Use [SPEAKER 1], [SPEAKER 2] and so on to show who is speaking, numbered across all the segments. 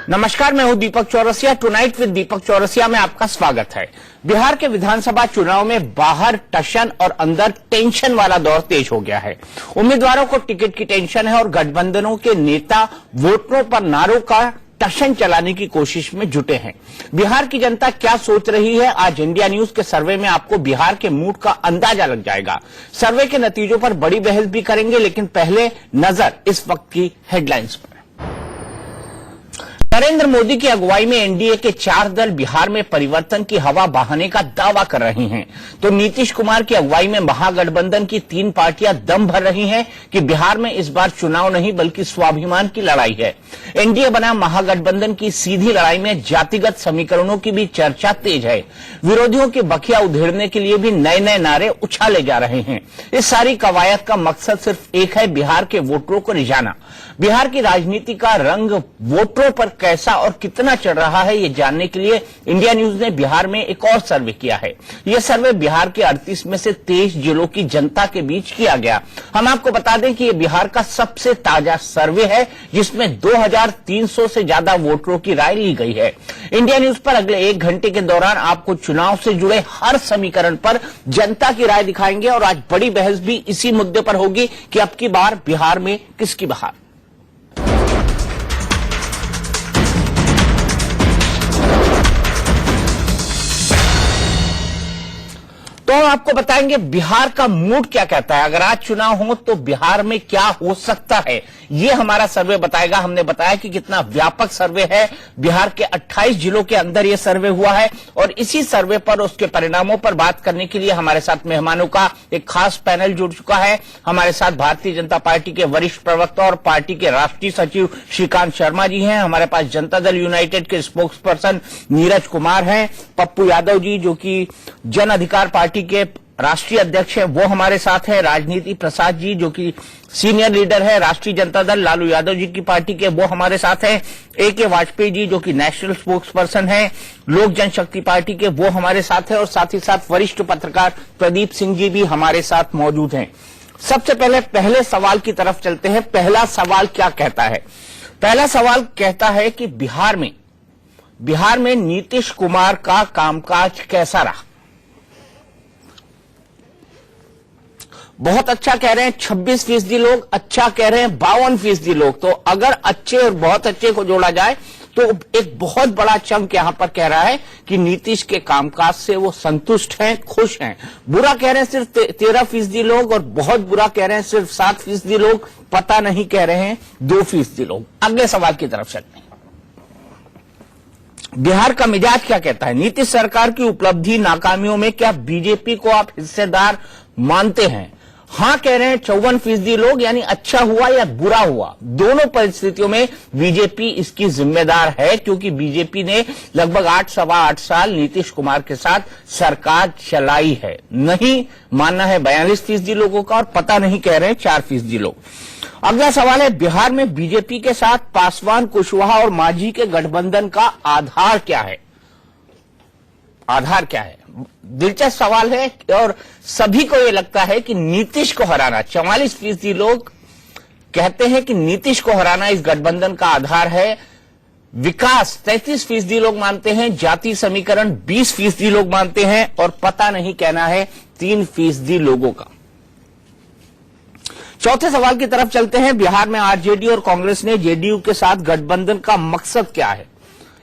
[SPEAKER 1] नमस्कार, मैं हूं दीपक चौरसिया। टुनाइट विद दीपक चौरसिया में आपका स्वागत है। बिहार के विधानसभा चुनाव में बाहर टशन और अंदर टेंशन वाला दौर तेज हो गया है। उम्मीदवारों को टिकट की टेंशन है और गठबंधनों के नेता वोटरों पर नारों का टशन चलाने की कोशिश में जुटे हैं। बिहार की जनता क्या सोच रही है, आज इंडिया न्यूज के सर्वे में आपको बिहार के मूड का अंदाजा लग जाएगा। सर्वे के नतीजों पर बड़ी बहस भी करेंगे, लेकिन पहले नजर इस वक्त की हेडलाइंस पर। नरेंद्र मोदी की अगुवाई में एनडीए के 4 दल बिहार में परिवर्तन की हवा बहाने का दावा कर रही हैं, तो नीतीश कुमार की अगुवाई में महागठबंधन की 3 पार्टियां दम भर रही हैं कि बिहार में इस बार चुनाव नहीं बल्कि स्वाभिमान की लड़ाई है। एनडीए बना महागठबंधन की सीधी लड़ाई में जातिगत समीकरणों की भी चर्चा तेज है। विरोधियों की बखिया उधेड़ने के लिए भी नए नए नारे उछाले जा रहे हैं। इस सारी कवायद का मकसद सिर्फ एक है, बिहार के वोटरों को रिझाना। बिहार की राजनीति का रंग वोटरों पर कैसा और कितना चढ़ रहा है, ये जानने के लिए इंडिया न्यूज ने बिहार में एक और सर्वे किया है। यह सर्वे बिहार के 38 में से 23 जिलों की जनता के बीच किया गया। हम आपको बता दें कि यह बिहार का सबसे ताजा सर्वे है, जिसमें 2300 से ज्यादा वोटरों की राय ली गई है। इंडिया न्यूज पर अगले 1 घंटे के दौरान आपको चुनाव से जुड़े हर समीकरण पर जनता की राय दिखाएंगे और आज बड़ी बहस भी इसी मुद्दे पर होगी कि अब की बार बिहार में किसकी बहार। तो हम आपको बताएंगे बिहार का मूड क्या कहता है। अगर आज चुनाव हो तो बिहार में क्या हो सकता है, ये हमारा सर्वे बताएगा। हमने बताया कि कितना व्यापक सर्वे है। बिहार के 28 जिलों के अंदर यह सर्वे हुआ है और इसी सर्वे पर, उसके परिणामों पर बात करने के लिए हमारे साथ मेहमानों का एक खास पैनल जुड़ चुका है। हमारे साथ भारतीय जनता पार्टी के वरिष्ठ प्रवक्ता और पार्टी के राष्ट्रीय सचिव श्रीकांत शर्मा जी हैं। हमारे पास जनता दल यूनाइटेड के स्पोक्स पर्सन नीरज कुमार हैं। पप्पू यादव जी, जो कि जन अधिकार पार्टी के राष्ट्रीय अध्यक्ष हैं, वो हमारे साथ हैं। राजनीति प्रसाद जी, जो कि सीनियर लीडर है राष्ट्रीय जनता दल लालू यादव जी की पार्टी के, वो हमारे साथ हैं। AK वाजपेयी जी, जो कि नेशनल स्पोक्स पर्सन है लोक जनशक्ति पार्टी के, वो हमारे साथ हैं। और साथ ही साथ वरिष्ठ पत्रकार प्रदीप सिंह जी भी हमारे साथ मौजूद हैं। सबसे पहले सवाल की तरफ चलते हैं। पहला सवाल क्या कहता है? पहला सवाल कहता है कि बिहार में नीतीश कुमार का कामकाज कैसा रहा। बहुत अच्छा कह रहे हैं 26% लोग, अच्छा कह रहे हैं 52% लोग। तो अगर अच्छे और बहुत अच्छे को जोड़ा जाए तो एक बहुत बड़ा चंक यहां पर कह रहा है कि नीतीश के कामकाज से वो संतुष्ट हैं, खुश हैं। बुरा कह रहे हैं सिर्फ 13% लोग और बहुत बुरा कह रहे हैं सिर्फ 7% लोग। पता नहीं कह रहे हैं 2% लोग। अगले सवाल की तरफ चलते हैं। बिहार का मिजाज क्या कहता है? नीतीश सरकार की उपलब्धि नाकामियों में क्या बीजेपी को आप हिस्सेदार मानते हैं? हां कह रहे हैं 54% लोग, यानी अच्छा हुआ या बुरा हुआ, दोनों परिस्थितियों में बीजेपी इसकी जिम्मेदार है, क्योंकि बीजेपी ने लगभग 8 साल नीतीश कुमार के साथ सरकार चलाई है। नहीं मानना है 42% लोगों का और पता नहीं कह रहे हैं 4% लोग। अगला सवाल है, बिहार में बीजेपी के साथ पासवान, कुशवाहा और मांझी के गठबंधन का आधार क्या है? आधार क्या है? दिलचस्प सवाल है और सभी को यह लगता है कि नीतीश को हराना, 44% लोग कहते हैं कि नीतीश को हराना इस गठबंधन का आधार है। विकास 33% लोग मानते हैं, जाति समीकरण 20% लोग मानते हैं और पता नहीं कहना है 3% लोगों का। चौथे सवाल की तरफ चलते हैं। बिहार में आरजेडी और कांग्रेस ने जेडीयू के साथ गठबंधन का मकसद क्या है?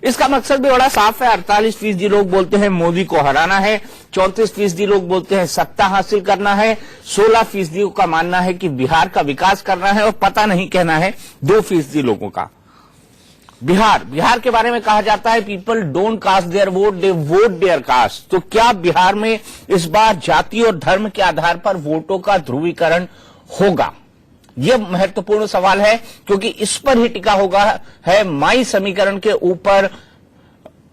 [SPEAKER 1] इसका मकसद भी बड़ा साफ है। 48% लोग बोलते हैं मोदी को हराना है, 34% लोग बोलते हैं सत्ता हासिल करना है, 16% का मानना है कि बिहार का विकास करना है और पता नहीं कहना है 2% लोगों का। बिहार के बारे में कहा जाता है people don't cast their vote, they vote their caste. तो क्या बिहार में इस बार जाति और धर्म के आधार पर वोटों का ध्रुवीकरण होगा? यह महत्वपूर्ण सवाल है, क्योंकि इस पर ही टिका होगा है। माई समीकरण के ऊपर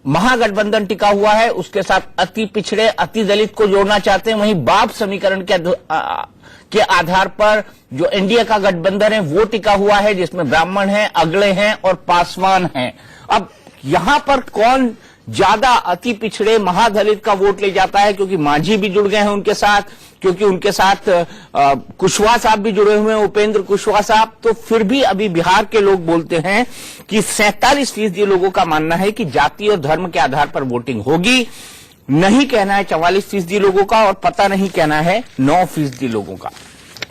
[SPEAKER 1] महागठबंधन टिका हुआ है, उसके साथ अति पिछड़े, अति दलित को जोड़ना चाहते हैं। वहीं बाप समीकरण के आधार पर जो एनडीए का गठबंधन है वो टिका हुआ है, जिसमें ब्राह्मण हैं, अगड़े हैं और पासवान हैं। अब यहां पर कौन ज्यादा अति पिछड़े महादलित का वोट ले जाता है, क्योंकि मांझी भी जुड़ गए हैं उनके साथ, क्योंकि उनके साथ कुशवाहा साहब भी जुड़े हुए हैं, उपेंद्र कुशवाहा साहब। तो फिर भी अभी बिहार के लोग बोलते हैं कि 47% लोगों का मानना है कि जाति और धर्म के आधार पर वोटिंग होगी। नहीं कहना है 44% लोगों का, और पता नहीं कहना है 9% लोगों का।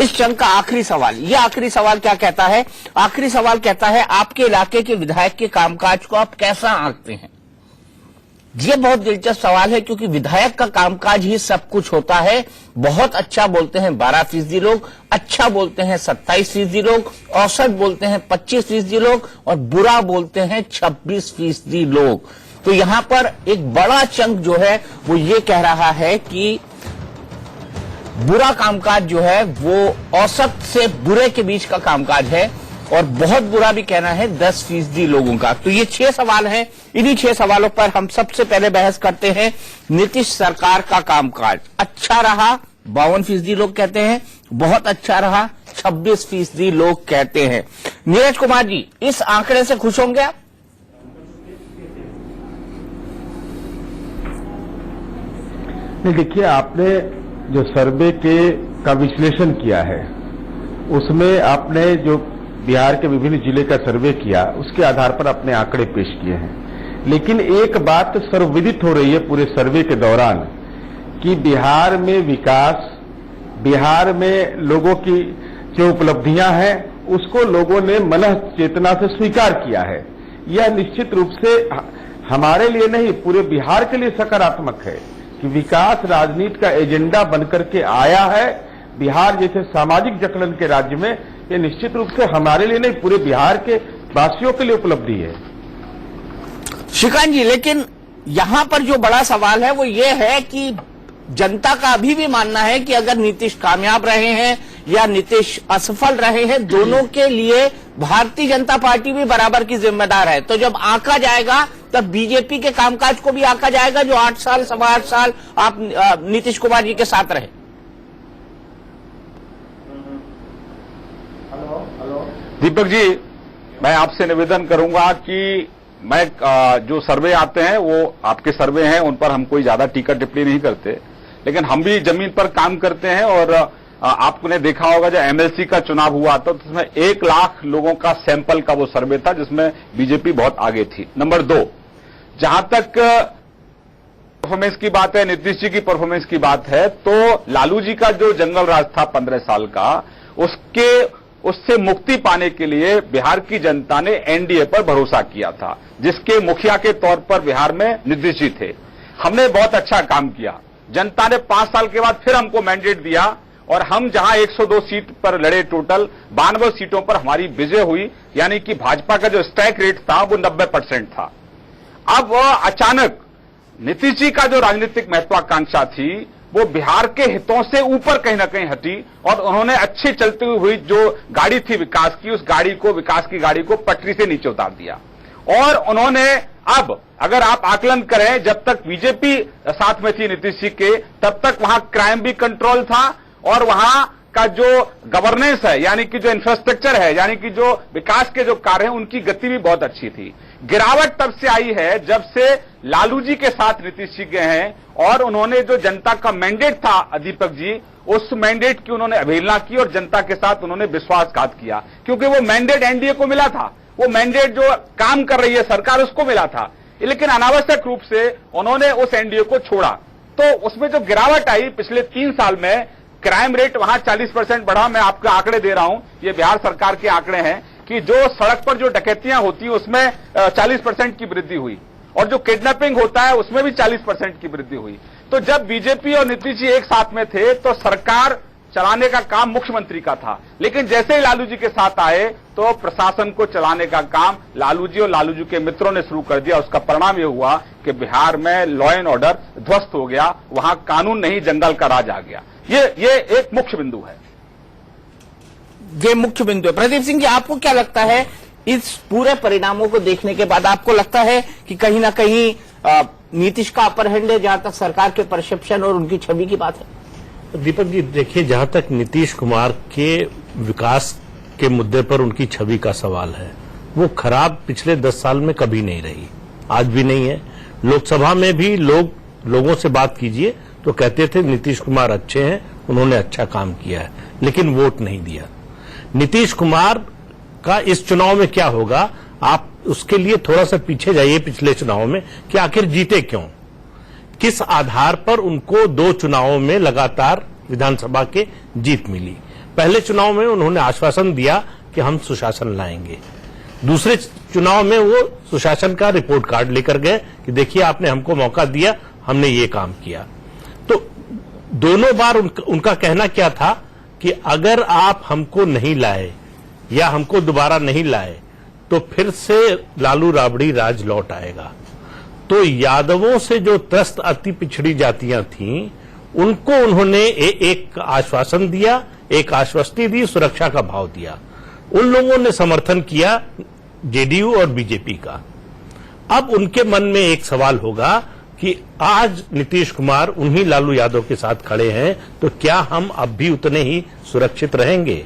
[SPEAKER 1] इस चंक का आखिरी सवाल, यह आखिरी सवाल क्या कहता है? आखिरी सवाल कहता है, आपके इलाके के विधायक के कामकाज को आप कैसा आंकते हैं? यह बहुत दिलचस्प सवाल है, क्योंकि विधायक का कामकाज ही सब कुछ होता है। बहुत अच्छा बोलते हैं 12% लोग, अच्छा बोलते हैं 27% लोग, औसत बोलते हैं 25% लोग, और बुरा बोलते हैं 26% लोग। तो यहां पर एक बड़ा चंक जो है वो ये कह रहा है कि बुरा कामकाज जो है वो औसत से बुरे के बीच का कामकाज है, और बहुत बुरा भी कहना है 10% लोगों का। तो ये 6 सवाल हैं। इन्हीं 6 सवालों पर हम सबसे पहले बहस करते हैं। नीतीश सरकार का कामकाज अच्छा रहा, 52% लोग कहते हैं, बहुत अच्छा रहा 26% लोग कहते हैं। नीरज कुमार जी, इस आंकड़े से खुश होंगे आप?
[SPEAKER 2] नहीं, देखिए, आपने जो सर्वे का विश्लेषण किया है उसमें आपने जो बिहार के विभिन्न जिले का सर्वे किया उसके आधार पर अपने आंकड़े पेश किए हैं। लेकिन एक बात सर्वविदित हो रही है पूरे सर्वे के दौरान कि बिहार में विकास, बिहार में लोगों की जो उपलब्धियां हैं उसको लोगों ने मन चेतना से स्वीकार किया है। यह निश्चित रूप से हमारे लिए नहीं, पूरे बिहार के लिए सकारात्मक है कि विकास राजनीति का एजेंडा बनकर के आया है बिहार जैसे सामाजिक जकड़न के राज्य में। ये निश्चित रूप से हमारे लिए नहीं, पूरे बिहार के वासियों के लिए उपलब्धि है।
[SPEAKER 1] श्रीकांत जी, लेकिन यहां पर जो बड़ा सवाल है वो ये है कि जनता का अभी भी मानना है कि अगर नीतीश कामयाब रहे हैं या नीतीश असफल रहे हैं, दोनों के लिए भारतीय जनता पार्टी भी बराबर की जिम्मेदार है। तो जब आंका जाएगा तब बीजेपी के कामकाज को भी आंका जाएगा, जो 8 साल, 8.25 साल आप नीतीश कुमार जी के साथ रहे।
[SPEAKER 3] दीपक जी, मैं आपसे निवेदन करूंगा कि मैं जो सर्वे आते हैं वो आपके सर्वे हैं, उन पर हम कोई ज्यादा टीका टिप्पणी नहीं करते, लेकिन हम भी जमीन पर काम करते हैं। और आपने देखा होगा जब एमएलसी का चुनाव हुआ था तो उसमें 1 लाख लोगों का सैंपल का वो सर्वे था जिसमें बीजेपी बहुत आगे थी। नंबर 2, जहां तक परफॉर्मेंस की बात है, नीतीश जी की परफॉर्मेंस की बात है, तो लालू जी का जो जंगल राज था 15 साल का, उससे मुक्ति पाने के लिए बिहार की जनता ने एनडीए पर भरोसा किया था, जिसके मुखिया के तौर पर बिहार में नीतीश जी थे। हमने बहुत अच्छा काम किया। जनता ने 5 साल के बाद फिर हमको मैंडेट दिया, और हम जहां 102 सीट पर लड़े, टोटल 92 सीटों पर हमारी विजय हुई, यानी कि भाजपा का जो स्ट्राइक रेट था वो 90% था। अब अचानक नीतीश जी का जो राजनीतिक महत्वाकांक्षा थी वो बिहार के हितों से ऊपर कहीं ना कहीं हटी, और उन्होंने अच्छी चलती हुई जो गाड़ी थी विकास की, उस गाड़ी को, विकास की गाड़ी को पटरी से नीचे उतार दिया। और उन्होंने अब अगर आप आकलन करें, जब तक बीजेपी साथ में थी नीतीश जी के, तब तक वहां क्राइम भी कंट्रोल था, और वहां का जो गवर्नेंस है, यानी कि जो इंफ्रास्ट्रक्चर है, यानी कि जो विकास के जो कार्य हैं, उनकी गति भी बहुत अच्छी थी। गिरावट तब से आई है जब से लालू जी के साथ नीतीश जी गए हैं, और उन्होंने जो जनता का मैंडेट था दीपक जी, उस मैंडेट की उन्होंने अवहेलना की और जनता के साथ उन्होंने विश्वासघात किया, क्योंकि वो मैंडेट एनडीए को मिला था, वो मैंडेट जो काम कर रही है सरकार उसको मिला था, लेकिन अनावश्यक रूप से उन्होंने उस एनडीए को छोड़ा। तो उसमें जो गिरावट आई पिछले 3 साल में, क्राइम रेट वहां 40% बढ़ा। मैं आपको आंकड़े दे रहा हूं, ये बिहार सरकार के आंकड़े हैं कि जो सड़क पर जो डकैतियां होती हैं उसमें 40% की वृद्धि हुई, और जो किडनैपिंग होता है उसमें भी 40% की वृद्धि हुई। तो जब बीजेपी और नीतीश जी एक साथ में थे तो सरकार चलाने का काम मुख्यमंत्री का था, लेकिन जैसे ही लालू जी के साथ आए तो प्रशासन को चलाने का काम लालू जी और लालू जी के मित्रों ने शुरू कर दिया। उसका परिणाम यह हुआ कि बिहार में लॉ एंड ऑर्डर ध्वस्त हो गया, वहां कानून नहीं जंगल का राज आ गया। ये एक मुख्य बिंदु है,
[SPEAKER 1] ये मुख्य बिंदु है। प्रदीप सिंह जी, आपको क्या लगता है इस पूरे परिणामों को देखने के बाद? आपको लगता है कि कहीं ना कहीं नीतीश का अपर हैंड है जहां तक सरकार के परसेप्शन और उनकी छवि की बात है?
[SPEAKER 4] दीपक जी, देखिए, जहां तक नीतीश कुमार के विकास के मुद्दे पर उनकी छवि का सवाल है, वो खराब पिछले 10 साल में कभी नहीं रही, आज भी नहीं है। लोकसभा में भी लोगों से बात कीजिए तो कहते थे नीतीश कुमार अच्छे हैं, उन्होंने अच्छा काम किया है, लेकिन वोट नहीं दिया। नीतीश कुमार का इस चुनाव में क्या होगा, आप उसके लिए थोड़ा सा पीछे जाइए पिछले चुनाव में कि आखिर जीते क्यों, किस आधार पर उनको 2 चुनावों में लगातार विधानसभा के जीत मिली। पहले चुनाव में उन्होंने आश्वासन दिया कि हम सुशासन लाएंगे, दूसरे चुनाव में वो सुशासन का रिपोर्ट कार्ड लेकर गए कि देखिए आपने हमको मौका दिया, हमने ये काम किया। तो दोनों बार उनका कहना क्या था कि अगर आप हमको नहीं लाए या हमको दोबारा नहीं लाए तो फिर से लालू राबड़ी राज लौट आएगा। तो यादवों से जो त्रस्त अति पिछड़ी जातियां थीं, उनको उन्होंने एक आश्वासन दिया, एक आश्वस्ति दी, सुरक्षा का भाव दिया। उन लोगों ने समर्थन किया जेडीयू और बीजेपी का। अब उनके मन में एक सवाल होगा कि आज नीतीश कुमार उन्हीं लालू यादव के साथ खड़े हैं, तो क्या हम अब भी उतने ही सुरक्षित रहेंगे?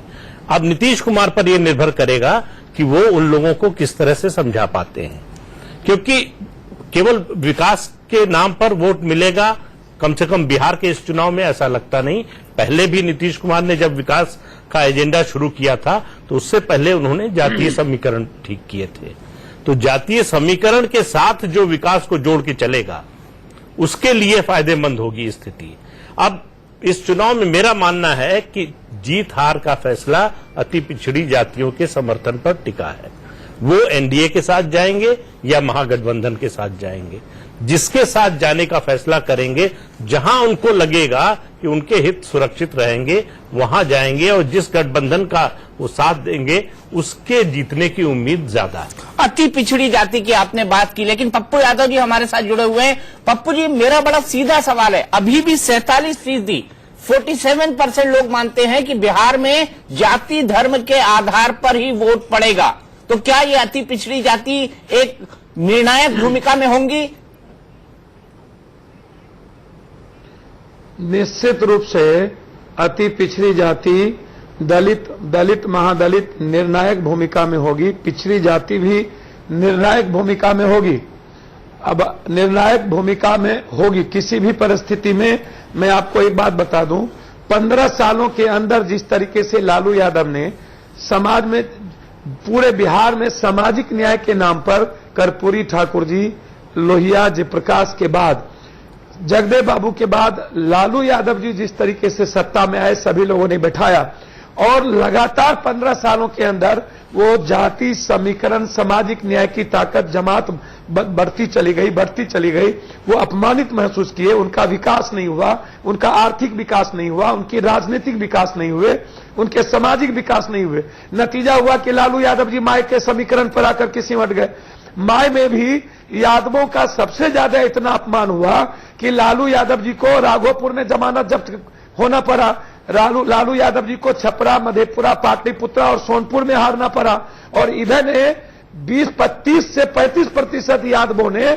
[SPEAKER 4] अब नीतीश कुमार पर यह निर्भर करेगा कि वो उन लोगों को किस तरह से समझा पाते हैं, क्योंकि केवल विकास के नाम पर वोट मिलेगा, कम से कम बिहार के इस चुनाव में ऐसा लगता नहीं। पहले भी नीतीश कुमार ने जब विकास का एजेंडा शुरू किया था तो उससे पहले उन्होंने जातीय समीकरण ठीक किए थे। तो जातीय समीकरण के साथ जो विकास को जोड़ के चलेगा, उसके लिए फायदेमंद होगी स्थिति। अब इस चुनाव में मेरा मानना है कि जीत हार का फैसला अति पिछड़ी जातियों के समर्थन पर टिका है। वो एनडीए के साथ जाएंगे या महागठबंधन के साथ जाएंगे, जिसके साथ जाने का फैसला करेंगे, जहां उनको लगेगा कि उनके हित सुरक्षित रहेंगे वहां जाएंगे, और जिस गठबंधन का वो साथ देंगे उसके जीतने की उम्मीद ज्यादा है।
[SPEAKER 1] अति पिछड़ी जाति की आपने बात की, लेकिन पप्पू यादव जी हमारे साथ जुड़े हुए हैं। पप्पू जी, मेरा बड़ा सीधा सवाल है, अभी भी 47%, 47% लोग मानते हैं कि बिहार में जाति धर्म के आधार पर ही वोट पड़ेगा। तो क्या ये अति पिछड़ी जाति एक निर्णायक भूमिका में होंगी?
[SPEAKER 5] निश्चित रूप से अति पिछड़ी जाति, दलित महादलित निर्णायक भूमिका में होगी, पिछड़ी जाति भी निर्णायक भूमिका में होगी। अब निर्णायक भूमिका में होगी किसी भी परिस्थिति में। मैं आपको एक बात बता दूं, 15 सालों के अंदर जिस तरीके से लालू यादव ने समाज में, पूरे बिहार में सामाजिक न्याय के नाम पर कर्पूरी ठाकुर जी, लोहिया, जयप्रकाश के बाद, जगदेव बाबू के बाद लालू यादव जी जिस तरीके से सत्ता में आए, सभी लोगों ने बैठाया, और लगातार 15 सालों के अंदर वो जाति समीकरण, सामाजिक न्याय की ताकत, जमात बढ़ती चली गई। वो अपमानित महसूस किए, उनका विकास नहीं हुआ, उनका आर्थिक विकास नहीं हुआ, उनकी राजनीतिक विकास नहीं हुए, उनके सामाजिक विकास नहीं हुए। नतीजा हुआ कि लालू यादव जी माय के समीकरण पर आकर के सिमट गए। माय में भी यादवों का सबसे ज्यादा इतना अपमान हुआ कि लालू यादव जी को राघोपुर में जमानत जब्त होना पड़ा, लालू यादव जी को छपरा, मधेपुरा, पाटलिपुत्रा और सोनपुर में हारना पड़ा, और इधर ने 25 से 35% यादवों ने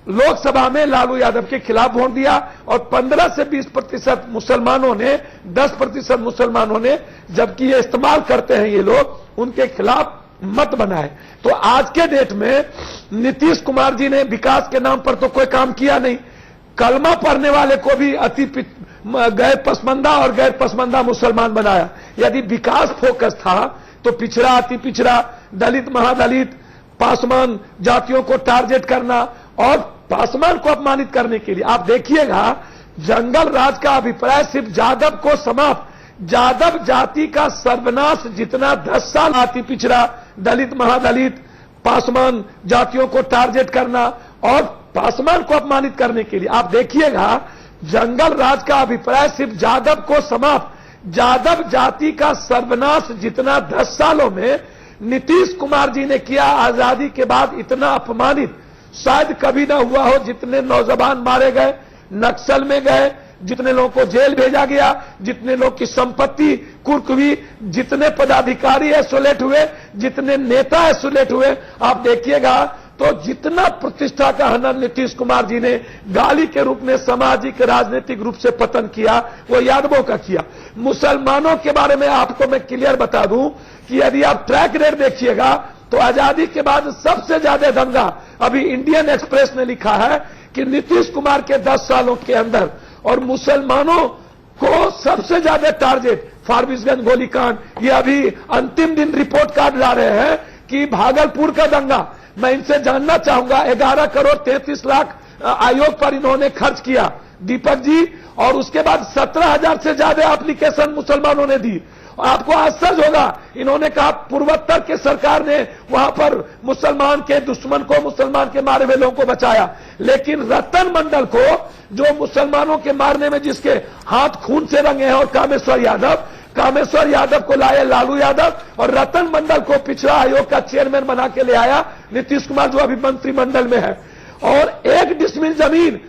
[SPEAKER 5] लोकसभा में लालू यादव के खिलाफ वोट दिया, और 15 से 20% मुसलमानों ने, 10% मुसलमानों ने, जबकि ये इस्तेमाल करते हैं ये लोग, उनके खिलाफ मत बनाए। तो आज के डेट में नीतीश कुमार जी ने विकास के नाम पर तो कोई काम किया नहीं, कलमा पढ़ने वाले को भी गैर पसमंदा और गैर पसमंदा मुसलमान बनाया। यदि विकास फोकस था तो पिछड़ा, अति पिछड़ा, दलित महादलित, पासवान जातियों को टारगेट करना और पासवान को अपमानित करने के लिए, आप देखिएगा जंगल राज का अभिप्राय सिर्फ जादव को समाप्त, जादव जाति का सर्वनाश जितना 10 साल अति पिछड़ा, दलित महादलित, पासवान जातियों को टारगेट करना और पासवान को अपमानित करने के लिए, आप देखिएगा जंगल राज का अभिप्राय सिर्फ जादव को समाप्त, जादव जाति का सर्वनाश जितना 10 सालों में नीतीश कुमार जी ने किया, आजादी के बाद इतना अपमानित शायद कभी ना हुआ हो। जितने नौजवान मारे गए, नक्सल में गए, जितने लोगों को जेल भेजा गया, जितने लोग की संपत्ति कुर्क हुई, जितने पदाधिकारी आइसोलेट हुए, जितने नेता आइसोलेट हुए, आप देखिएगा तो जितना प्रतिष्ठा का हनन नीतीश कुमार जी ने गाली के रूप में सामाजिक राजनीतिक रूप से पतन किया, वो यादवों का किया। मुसलमानों के बारे में आपको मैं क्लियर बता दूं कि यदि आप ट्रैक रेट देखिएगा, तो आजादी के बाद सबसे ज्यादा दंगा अभी इंडियन एक्सप्रेस ने लिखा है कि नीतीश कुमार के 10 सालों के अंदर और मुसलमानों को सबसे ज्यादा टारगेट फारबिसगंज गोलीकांड, ये अभी अंतिम दिन रिपोर्ट कार्ड ला रहे हैं कि भागलपुर का दंगा। मैं इनसे जानना चाहूंगा 11 करोड़ 33 लाख आयोग पर इन्होंने खर्च किया दीपक जी, और उसके बाद 17,000 से ज्यादा एप्लीकेशन मुसलमानों ने दी। आपको आश्चर्य होगा, इन्होंने कहा पूर्वोत्तर के सरकार ने वहां पर मुसलमान के दुश्मन को, मुसलमान के मारे हुए लोगों को बचाया, लेकिन रतन मंडल को, जो मुसलमानों के मारने में जिसके हाथ खून से रंगे हैं, और कामेश्वर यादव को लाए लालू यादव, और रतन मंडल को पिछड़ा आयोग का चेयरमैन बना के ले आया नीतीश कुमार, जो अभी मंत्रिमंडल में है, और 1 डिसमिल जमीन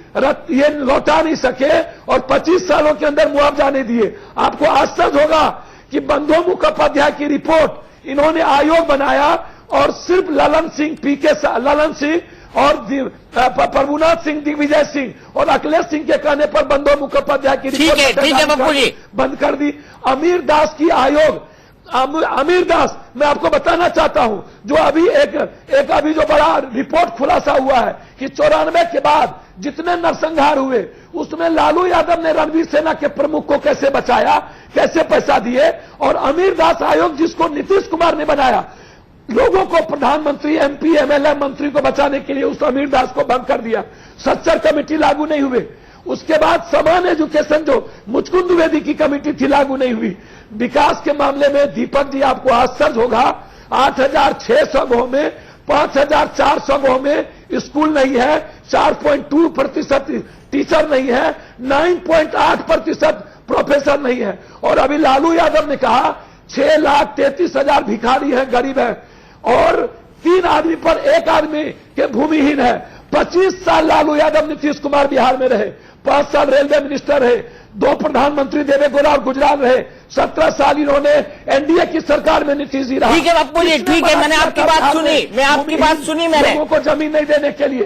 [SPEAKER 5] ये लौटा नहीं सके और 25 सालों के अंदर मुआवजा नहीं दिए। आपको आश्चर्य होगा कि बंधु मुखोपाध्याय की रिपोर्ट इन्होंने आयोग बनाया और सिर्फ ललन सिंह और प्रभुनाथ सिंह, दिग्विजय सिंह और अखिलेश सिंह के कहने पर बंधु मुखोपाध्याय की रिपोर्ट
[SPEAKER 1] ठीक है बापू जी,
[SPEAKER 5] बंद कर दी। अमीर दास की आयोग, अमीर दास, मैं आपको बताना चाहता हूं, जो अभी एक अभी जो बड़ा रिपोर्ट खुलासा हुआ है कि 94 के बाद जितने नरसंहार हुए उसमें लालू यादव ने रणवीर सेना के प्रमुख को कैसे बचाया, कैसे पैसा दिए, और अमीर दास आयोग जिसको नीतीश कुमार ने बनाया, लोगों को, प्रधानमंत्री, एमपी, एमएलए, मंत्री को बचाने के लिए उस अमीर दास को भंग कर दिया। सच्चर कमेटी लागू नहीं हुए। उसके बाद समान एजुकेशन जो मुचकुंद द्विवेदी की कमेटी थी लागू नहीं हुई। विकास के मामले में दीपक जी आपको आश्चर्य होगा, 8,600 गांव में 5,400 गांव में स्कूल नहीं है, 4.2% टीचर नहीं है, 9.8% प्रोफेसर नहीं है, और अभी लालू यादव ने कहा 6,33,000 भिखारी हैं, गरीब हैं, और 3 आदमी पर 1 आदमी के भूमिहीन है। 25 साल लालू यादव, नीतीश कुमार बिहार में रहे, 5 साल रेलवे मिनिस्टर रहे, 2 प्रधानमंत्री देवेगौड़ा और गुजराल रहे, 17 साल इन्होंने एनडीए की सरकार में नीतीश जी रहा।
[SPEAKER 1] ठीक है बापू जी, ठीक है, मैंने आपकी बात सुनी, मैंने
[SPEAKER 5] लोगों को जमीन नहीं देने के लिए।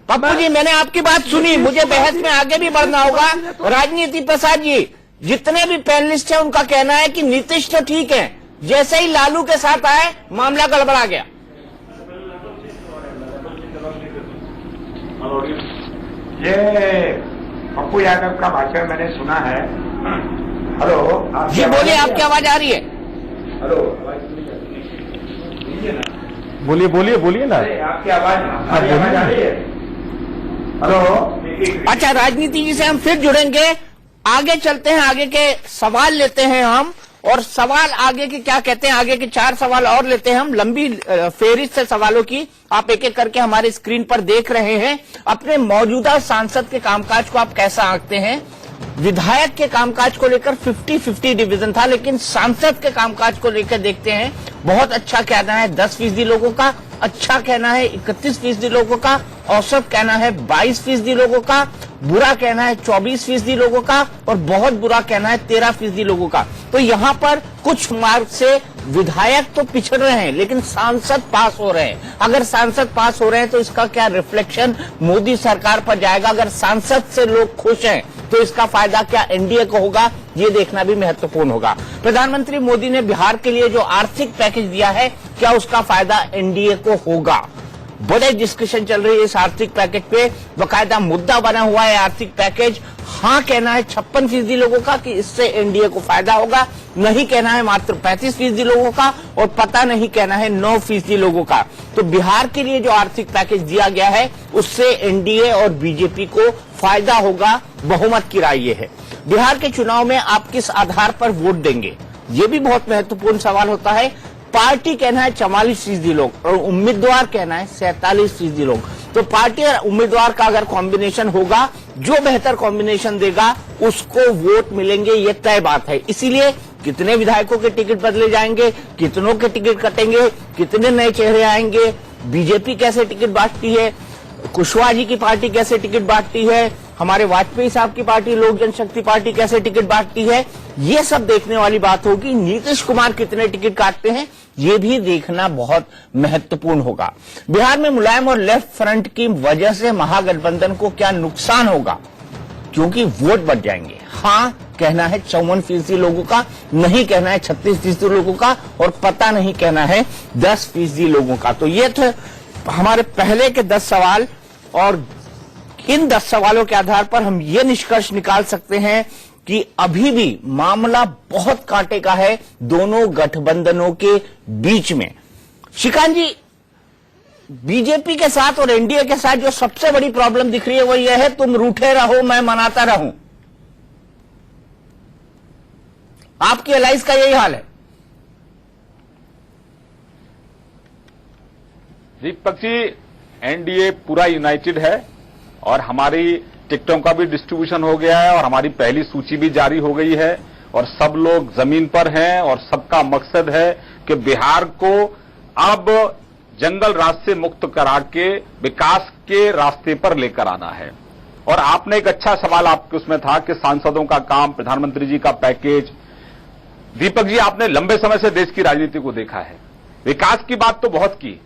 [SPEAKER 1] बापू जी, मैंने आपकी बात सुनी, मुझे बहस में आगे भी बढ़ना होगा। राजनीति प्रसाद जी, जितने भी पैनलिस्ट हैं उनका कहना है कि नीतीश तो ठीक है, जैसे ही लालू के साथ आए मामला गड़बड़ा गया।
[SPEAKER 6] ये पप्पू यादव का भाषण मैंने सुना है। हेलो
[SPEAKER 1] जी बोलिए, आपकी आवाज आ रही है?
[SPEAKER 6] हेलो,
[SPEAKER 2] बोलिए ना।
[SPEAKER 6] आपकी आवाज आ रही है? हेलो।
[SPEAKER 1] अच्छा, राजनीति जी से हम फिर जुड़ेंगे, आगे चलते हैं, आगे के सवाल लेते हैं हम, और सवाल आगे के क्या कहते हैं, आगे के 4 सवाल और लेते हैं हम, लंबी फेहरिस्त से सवालों की आप एक एक करके हमारे स्क्रीन पर देख रहे हैं। अपने मौजूदा सांसद के कामकाज को आप कैसा आंकते हैं? विधायक के कामकाज को लेकर 50-50 डिवीजन था, लेकिन सांसद के कामकाज को लेकर देखते हैं, बहुत अच्छा कहना है 10% लोगों का, अच्छा कहना है 31% लोगों का, औसत कहना है 22% लोगों का, बुरा कहना है 24% लोगों का, और बहुत बुरा कहना है 13% लोगों का। तो यहाँ पर कुछ मार्ग से विधायक तो पिछड़ रहे हैं, लेकिन सांसद पास हो रहे हैं। अगर सांसद पास हो रहे हैं तो इसका क्या रिफ्लेक्शन मोदी सरकार पर जाएगा? अगर सांसद से लोग खुश हैं तो इसका फायदा क्या एनडीए को होगा, ये देखना भी महत्वपूर्ण होगा। प्रधानमंत्री मोदी ने बिहार के लिए जो आर्थिक पैकेज दिया है, क्या उसका फायदा एनडीए को होगा? बड़े डिस्कशन चल रही है इस आर्थिक पैकेज पे, बकायदा मुद्दा बना हुआ है आर्थिक पैकेज। हाँ कहना है 56% लोगों का कि इससे एनडीए को फायदा होगा, नहीं कहना है मात्र 35% लोगों का, और पता नहीं कहना है 9% लोगों का। तो बिहार के लिए जो आर्थिक पैकेज दिया गया है उससे एनडीए और बीजेपी को फायदा होगा, बहुमत की राय ये है। बिहार के चुनाव में आप किस आधार पर वोट देंगे, ये भी बहुत महत्वपूर्ण सवाल होता है। पार्टी कहना है 44% लोग और उम्मीदवार कहना है 47% लोग। तो पार्टी और उम्मीदवार का अगर कॉम्बिनेशन होगा, जो बेहतर कॉम्बिनेशन देगा उसको वोट मिलेंगे, ये तय बात है। इसीलिए कितने विधायकों के टिकट बदले जाएंगे, कितनों के टिकट कटेंगे, कितने नए चेहरे आएंगे, बीजेपी कैसे टिकट बांटती है, कुशवाहा जी की पार्टी कैसे टिकट बांटती है, हमारे वाजपेयी साहब की पार्टी लोक जनशक्ति पार्टी कैसे टिकट बांटती है, ये सब देखने वाली बात होगी। नीतीश कुमार कितने टिकट काटते हैं, ये भी देखना बहुत महत्वपूर्ण होगा। बिहार में मुलायम और लेफ्ट फ्रंट की वजह से महागठबंधन को क्या नुकसान होगा? क्योंकि वोट बढ़ जाएंगे। हाँ कहना है 54% लोगों का, नहीं कहना है 36% लोगों का, और पता नहीं कहना है 10% लोगों का। तो ये थे हमारे पहले के 10 सवाल, और इन 10 सवालों के आधार पर हम ये निष्कर्ष निकाल सकते हैं कि अभी भी मामला बहुत कांटे का है दोनों गठबंधनों के बीच में। श्रीकांत जी, बीजेपी के साथ और एनडीए के साथ जो सबसे बड़ी प्रॉब्लम दिख रही है वो ये है, तुम रूठे रहो मैं मनाता रहूं। आपकी अलायंस का यही हाल है।
[SPEAKER 3] दीपक जी, एनडीए पूरा यूनाइटेड है और हमारी टिकटों का भी डिस्ट्रीब्यूशन हो गया है और हमारी पहली सूची भी जारी हो गई है और सब लोग जमीन पर हैं और सबका मकसद है कि बिहार को अब जंगल राज से मुक्त करा के विकास के रास्ते पर लेकर आना है। और आपने एक अच्छा सवाल आपके उसमें था कि सांसदों का काम, प्रधानमंत्री जी का पैकेज। दीपक जी, आपने लंबे समय से देश की राजनीति को देखा है। विकास की बात तो बहुत की,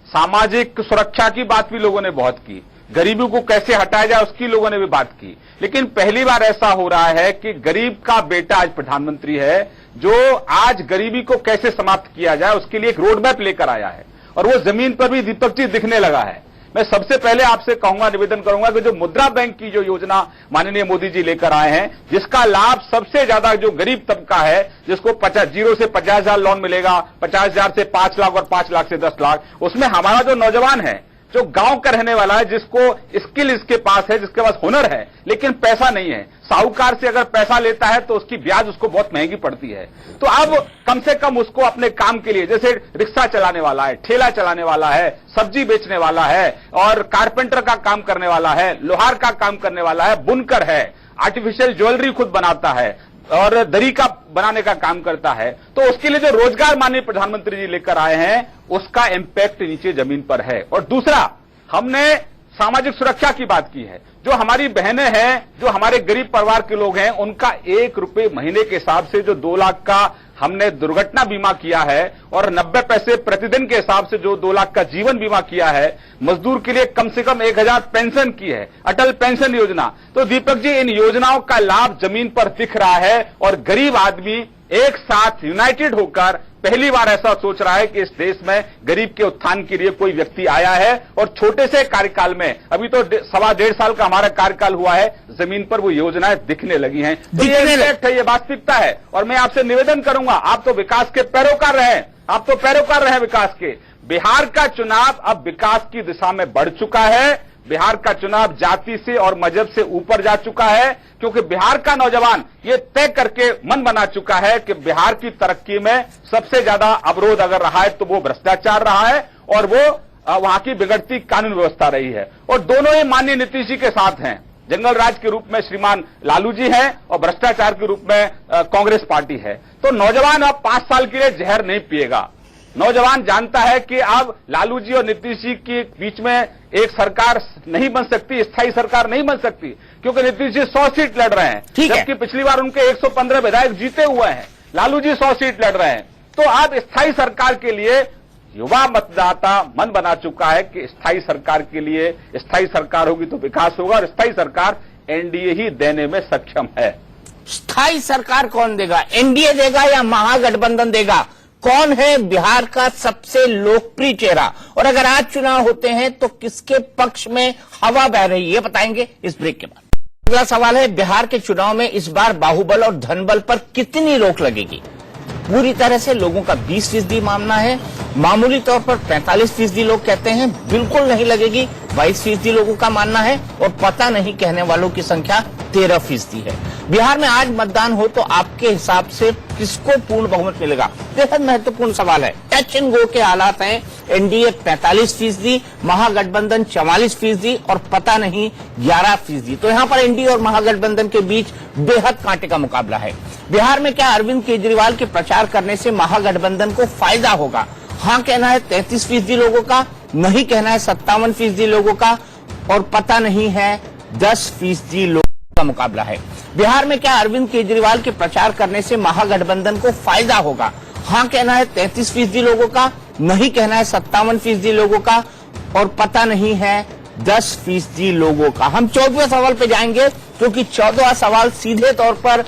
[SPEAKER 3] सामाजिक सुरक्षा की बात भी लोगों ने बहुत की, गरीबी को कैसे हटाया जाए उसकी लोगों ने भी बात की, लेकिन पहली बार ऐसा हो रहा है कि गरीब का बेटा आज प्रधानमंत्री है जो आज गरीबी को कैसे समाप्त किया जाए उसके लिए एक रोड मैप लेकर आया है और वो जमीन पर भी दीपक जी दिखने लगा है। मैं सबसे पहले आपसे कहूंगा, निवेदन करूंगा कि जो मुद्रा बैंक की जो योजना माननीय मोदी जी लेकर आए हैं, जिसका लाभ सबसे ज्यादा जो गरीब तबका है, जिसको 0 से 50,000 लोन मिलेगा, 50,000 से 5 लाख और 5 लाख से 10 लाख, उसमें हमारा जो नौजवान है, जो गांव का रहने वाला है, जिसको स्किल इसके पास है, जिसके पास हुनर है लेकिन पैसा नहीं है, साहूकार से अगर पैसा लेता है तो उसकी ब्याज उसको बहुत महंगी पड़ती है। तो अब कम से कम उसको अपने काम के लिए, जैसे रिक्शा चलाने वाला है, ठेला चलाने वाला है, सब्जी बेचने वाला है और कारपेंटर का काम करने वाला है, लोहार का काम करने वाला है, बुनकर है, आर्टिफिशियल ज्वेलरी खुद बनाता है और दरी का बनाने का काम करता है, तो उसके लिए जो रोजगार माननीय प्रधानमंत्री जी लेकर आए हैं उसका इंपैक्ट नीचे जमीन पर है। और दूसरा, हमने सामाजिक सुरक्षा की बात की है। जो हमारी बहनें हैं, जो हमारे गरीब परिवार के लोग हैं, उनका 1 रुपए महीने के हिसाब से जो 2 लाख का हमने दुर्घटना बीमा किया है और 90 पैसे प्रतिदिन के हिसाब से जो 2 लाख का जीवन बीमा किया है, मजदूर के लिए कम से कम 1,000 पेंशन की है, अटल पेंशन योजना। तो दीपक जी, इन योजनाओं का लाभ जमीन पर दिख रहा है और गरीब आदमी एक साथ यूनाइटेड होकर पहली बार ऐसा सोच रहा है कि इस देश में गरीब के उत्थान के लिए कोई व्यक्ति आया है। और छोटे से कार्यकाल में, अभी तो 1.25 साल का हमारा कार्यकाल हुआ है, जमीन पर वो योजनाएं दिखने लगी हैं। तो ये वास्तविकता है और मैं आपसे निवेदन करूंगा, आप तो विकास के पैरोकार रहे हैं, आप तो पैरोकार रहे हैं विकास के। बिहार का चुनाव अब विकास की दिशा में बढ़ चुका है। बिहार का चुनाव जाति से और मजहब से ऊपर जा चुका है, क्योंकि बिहार का नौजवान ये तय करके मन बना चुका है कि बिहार की तरक्की में सबसे ज्यादा अवरोध अगर रहा है तो वो भ्रष्टाचार रहा है और वो वहां की बिगड़ती कानून व्यवस्था रही है। और दोनों ही माननीय नीतीश जी के साथ हैं। जंगल राज के रूप में श्रीमान लालू जी हैं और भ्रष्टाचार के रूप में कांग्रेस पार्टी है। तो नौजवान अब 5 साल के लिए जहर नहीं पिएगा। नौजवान जानता है कि अब लालू जी और नीतीश जी के बीच में एक सरकार नहीं बन सकती, स्थायी सरकार नहीं बन सकती, क्योंकि नीतीश जी 100 सीट लड़ रहे हैं, जबकि पिछली बार उनके 115 विधायक जीते हुए हैं। लालू जी 100 सीट लड़ रहे हैं। तो अब स्थायी सरकार के लिए युवा मतदाता मन बना चुका है कि स्थायी सरकार के लिए, स्थायी सरकार होगी तो विकास होगा और स्थायी सरकार एनडीए ही देने में सक्षम है।
[SPEAKER 1] स्थायी सरकार कौन देगा? एनडीए देगा या महागठबंधन देगा? कौन है बिहार का सबसे लोकप्रिय चेहरा? और अगर आज चुनाव होते हैं तो किसके पक्ष में हवा बह रही है, बताएंगे इस ब्रेक के बाद। अगला सवाल है, बिहार के चुनाव में इस बार बाहुबल और धनबल पर कितनी रोक लगेगी? पूरी तरह से लोगों का 20% मानना है, मामूली तौर पर 45% लोग कहते हैं बिल्कुल नहीं लगेगी, 22% लोगों का मानना है और पता नहीं कहने वालों की संख्या 13% है। बिहार में आज मतदान हो तो आपके हिसाब से किसको पूर्ण बहुमत मिलेगा? बेहद महत्वपूर्ण सवाल है। टच एंड गो के हालात हैं। एनडीए 45%, महागठबंधन 44% और पता नहीं 11%। तो यहाँ पर एनडीए और महागठबंधन के बीच बेहद कांटे का मुकाबला है। बिहार में क्या अरविंद केजरीवाल के प्रचार करने से महागठबंधन को फायदा होगा? हाँ कहना है 33% लोगों का, नहीं कहना है 57% लोगों का और पता नहीं है 10% लोगों का मुकाबला है। बिहार में क्या अरविंद केजरीवाल के प्रचार करने से महागठबंधन को फायदा होगा? हाँ कहना है 33% लोगों का, नहीं कहना है 57% लोगों का और पता नहीं है 10% लोगों का। हम 14वें सवाल पे जाएंगे, क्योंकि 14वां सवाल सीधे तौर पर